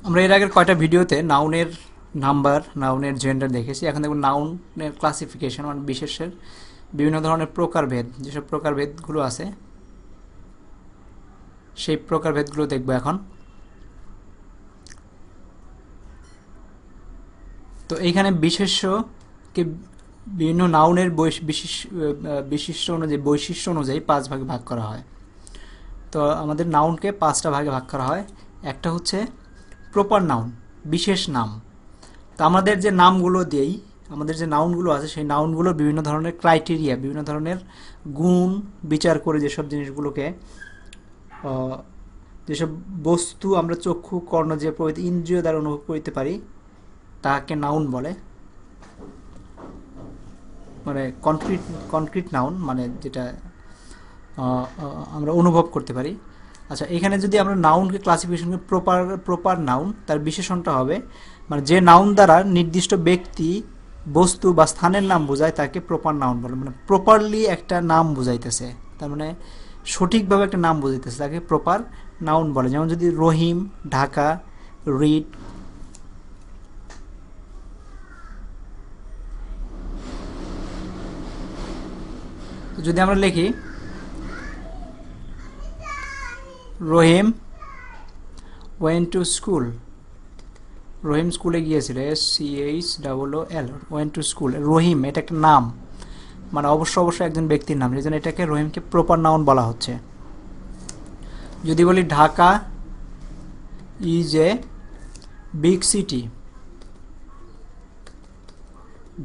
আমরা এর আগের কয়টা ভিডিওতে নাউনের নাম্বার, নাউনের জেন্ডার দেখেছি। এখন দেখব নাউনের ক্লাসিফিকেশন, মানে বিশেষের বিভিন্ন ধরনের প্রকারভেদ, যেসব প্রকারভেদগুলো আছে সেই প্রকারভেদগুলো দেখব এখন। তো এইখানে বিশেষ্যকে বিভিন্ন নাউনের বিশিষ্ট অনুযায়ী, বৈশিষ্ট্য অনুযায়ী 5 ভাগে ভাগ করা হয়। তো আমাদের নাউনকে 5টা ভাগে ভাগ করা হয়। একটা হচ্ছে প্রপার নাউন, বিশেষ নাম। তো আমাদের যে নামগুলো দেই, আমাদের যে নাউনগুলো আছে সেই নাউনগুলোর বিভিন্ন ধরনের ক্রাইটেরিয়া, বিভিন্ন ধরনের গুণ বিচার করে যেসব জিনিসগুলোকে, যেসব বস্তু আমরা চক্ষু, কর্ণ, যে ইন্দ্রিয় দ্বারা অনুভব করতে পারি তাকে নাউন বলে। মানে কনক্রিট নাউন, মানে যেটা আমরা অনুভব করতে পারি। আচ্ছা, এখানে যদি আমরা নাউনকে ক্লাসিফিকেশন করি প্রপার নাউন, তার বিশেষণটা হবে মানে যে নাউন দ্বারা নির্দিষ্ট ব্যক্তি, বস্তু বা স্থানের নাম বোঝায় তাকে প্রপার নাউন বলে। মানে প্রপারলি একটা নাম বোঝাইতেছে, তার মানে সঠিকভাবে একটা নাম বোঝাইতেছে, তাকে প্রপার নাউন বলে। যেমন যদি রহিম, ঢাকা, রিড, যদি আমরা লিখি রহিম ওয়েন্ট টু স্কুল, রহিম স্কুলে গিয়েছিল, SCHOOL, ওয়েন্ট টু স্কুল। রহিম এটা একটা নাম, মানে অবশ্যই একজন ব্যক্তির নাম, এই জন্য এটাকে রহিমকে প্রপার নাউন বলা হচ্ছে। যদি বলি Dhaka is a big city,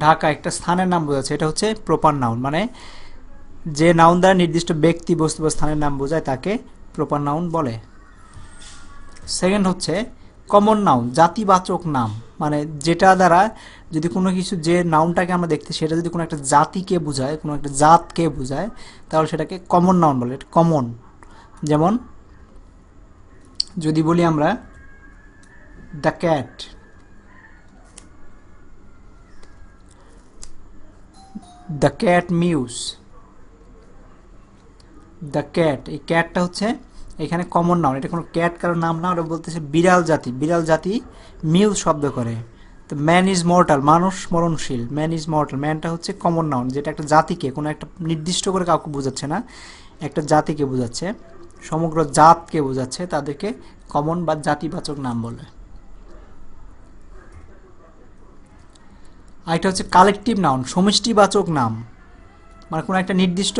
Dhaka একটা স্থানের নাম বোঝাচ্ছে, এটা হচ্ছে প্রপার নাউন। মানে যে নাউন দ্বারা নির্দিষ্ট ব্যক্তি, বস্তু বা স্থানের নাম বোঝায় তাকে প্রপার নাউন বলে। সেকেন্ড হচ্ছে কমন নাউন, জাতিবাচক নাম। মানে যেটা দ্বারা যদি কোনো কিছু, যে নাউনটাকে আমরা দেখতে, সেটা যদি কোনো একটা জাতিকে বোঝায়, কোনো একটা জাতকে বোঝায়, তাহলে সেটাকে কমন নাউন বলে। এটা কমন। যেমন যদি বলি আমরা the cat, the cat muse, the cat, এই ক্যাটটা হচ্ছে এখানে কমন নাউন। এটা কোনো ক্যাট কারোর নাম না, ওটা বলতেছে বিড়াল জাতি, বিড়াল জাতি মিউজ শব্দ করে। তো ম্যান ইজ মর্টাল, মানুষ মরণশীল, ম্যান ইজ মর্টাল, ম্যানটা হচ্ছে কমন নাউন, যেটা একটা জাতিকে, কোনো একটা নির্দিষ্ট করে কাউকে বোঝাচ্ছে না, একটা জাতিকে বোঝাচ্ছে, সমগ্র জাতকে বোঝাচ্ছে, তাদেরকে কমন বা জাতিবাচক নাম বলে। আর এটা হচ্ছে কালেকটিভ নাউন, সমষ্টিবাচক নাম। মানে কোনো একটা নির্দিষ্ট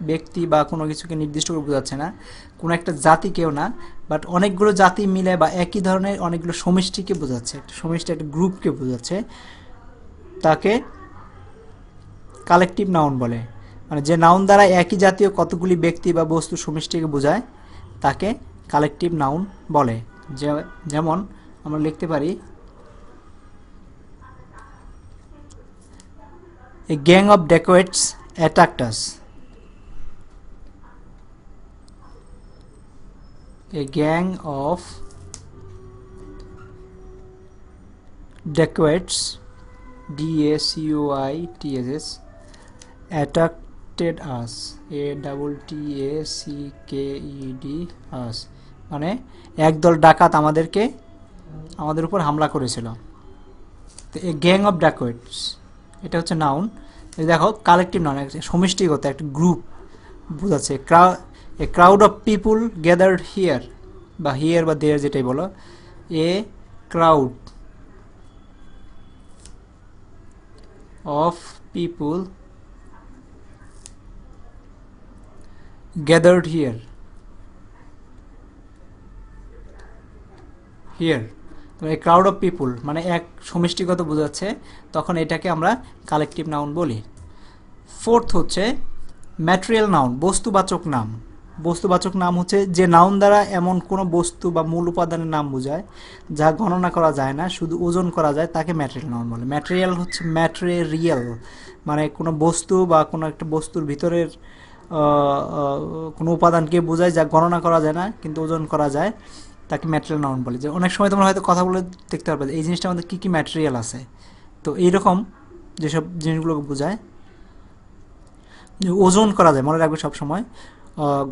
ব্যক্তি বা কোনো কিছুকে নির্দিষ্ট করে বোঝাচ্ছে না, কোনো একটা জাতি কেউ না, বাট অনেকগুলো জাতি মিলে বা একই ধরনের অনেকগুলো সমষ্টিকে বোঝাচ্ছে, একটা সমষ্টি, একটা গ্রুপকে বোঝাচ্ছে, তাকে কালেকটিভ নাউন বলে। মানে যে নাউন দ্বারা একই জাতীয় কতগুলি ব্যক্তি বা বস্তু সমষ্টিকে বোঝায় তাকে কালেকটিভ নাউন বলে। যেমন আমরা লিখতে পারি A gang of dacoits attacked us. A gang of dacoits, DACOITS, attacked us, ATTACKED us, মানে একদল ডাকাত আমাদের উপর হামলা করেছিল। তো এ গ্যাং অফ ডাকওয়েটস, এটা হচ্ছে নাউন। দেখো কালেকটিভ নাউন, সমষ্টিগত একটা গ্রুপ বোঝাচ্ছে। A crowd of people gathered here, বা হিয়ার বা দেয়ার যেটাই বলো, a crowd of people gathered here, here, এই ক্রাউড অফ পিপুল মানে এক সমষ্টিগত বোঝাচ্ছে, তখন এটাকে আমরা কালেকটিভ নাউন বলি। ফোর্থ হচ্ছে ম্যাটেরিয়াল নাউন, বস্তুবাচক নাম। বস্তুবাচক নাম হচ্ছে যে নাউন দ্বারা এমন কোনো বস্তু বা মূল উপাদানের নাম বোঝায় যা গণনা করা যায় না, শুধু ওজন করা যায়, তাকে ম্যাটেরিয়াল নাউন বলে। ম্যাটেরিয়াল হচ্ছে ম্যাটেরিয়াল, মানে কোনো বস্তু বা কোনো একটা বস্তুর ভিতরের কোনো উপাদানকে বোঝায় যা গণনা করা যায় না কিন্তু ওজন করা যায়, তাকে ম্যাটেরিয়াল নাউন বলে। যে অনেক সময় তোমরা হয়তো কথা বলে দেখতে পারবে এই জিনিসটার মধ্যে কী কী ম্যাটেরিয়াল আছে। তো এইরকম যেসব জিনিসগুলোকে বোঝায়, ওজন করা যায়, মনে রাখবে সবসময়,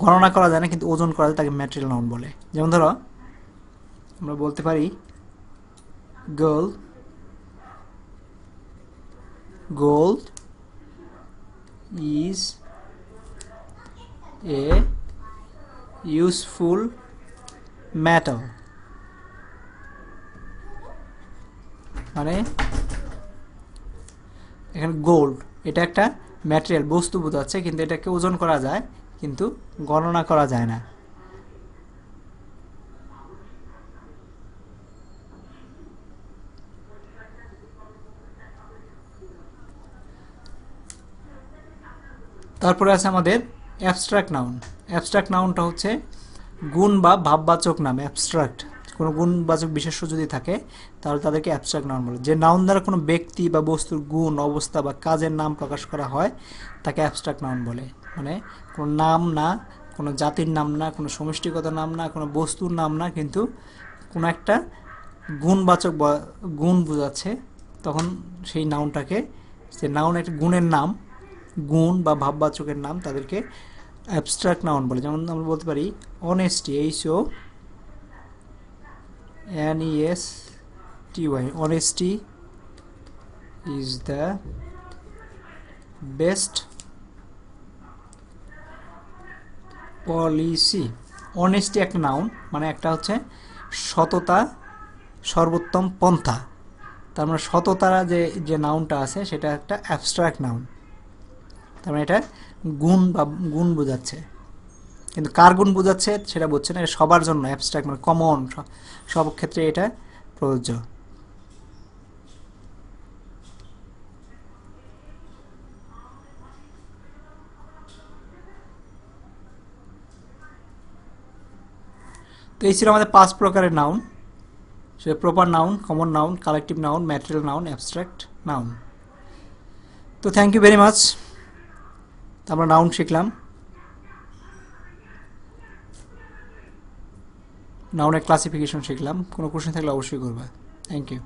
গণনা করা যায় না কিন্তু ওজন করা যায়, তাকে ম্যাটেরিয়াল নাউন বলে। যেমন ধরো আমরা বলতে পারি girl, gold is a useful metal, মানে এখানে গোল্ড এটা একটা ম্যাটেরিয়াল, বস্তু বোঝাচ্ছে, কিন্তু এটাকে ওজন করা যায় কিন্তু গণনা করা যায় না। তারপরে আছে আমাদের অ্যাবস্ট্রাক্ট নাউন। অ্যাবস্ট্রাক্ট নাউনটা হচ্ছে গুণ বা ভাববাচক নাম। অ্যাবস্ট্রাক্ট কোনো গুণবাচক বিশেষ্য যদি থাকে তাহলে তাদেরকে অ্যাবস্ট্রাক্ট নাউন বলে। যে নাউন দ্বারা কোনো ব্যক্তি বা বস্তুর গুণ, অবস্থা বা কাজের নাম প্রকাশ করা হয় তাকে অ্যাবস্ট্রাক্ট নাউন বলে। মানে কোনো নাম না, কোনো জাতির নাম না, কোনো সমষ্টিগত নাম না, কোনো বস্তুর নাম না, কিন্তু কোনো একটা গুণবাচক বা গুণ বোঝাচ্ছে, তখন সেই নাউনটাকে, যে নাউন একটা গুণের নাম, গুণ বা ভাববাচকের নাম, তাদেরকে অ্যাবস্ট্রাক্ট নাউন বলে। যেমন আমরা বলতে পারি honesty, HONESTY, honesty is the best policy. Honesty একটা নাউন, মানে একটা হচ্ছে সততা সর্বোত্তম পন্থা। তার মানে সততার যে নাউনটা আছে সেটা একটা অ্যাবস্ট্রাক্ট নাউন, তার মানে এটা গুণ বা গুণ বোঝাচ্ছে, কিন্তু কার গুণ বোঝাচ্ছে সেটা বুঝছে না। এটা সবার জন্য অ্যাবস্ট্রাক্ট, মানে কমন, সব ক্ষেত্রে এটা প্রযোজ্য। তো এই ছিল আমাদের 5 প্রকারের নাউন। সে proper noun, common noun, collective noun, material noun, abstract noun. তো থ্যাংক ইউ ভেরি মাচ। আমরা নাউন শিখলাম, নাউনের ক্লাসিফিকেশন শিখলাম। কোনো কোশ্চেন থাকলে অবশ্যই করবে। Thank you.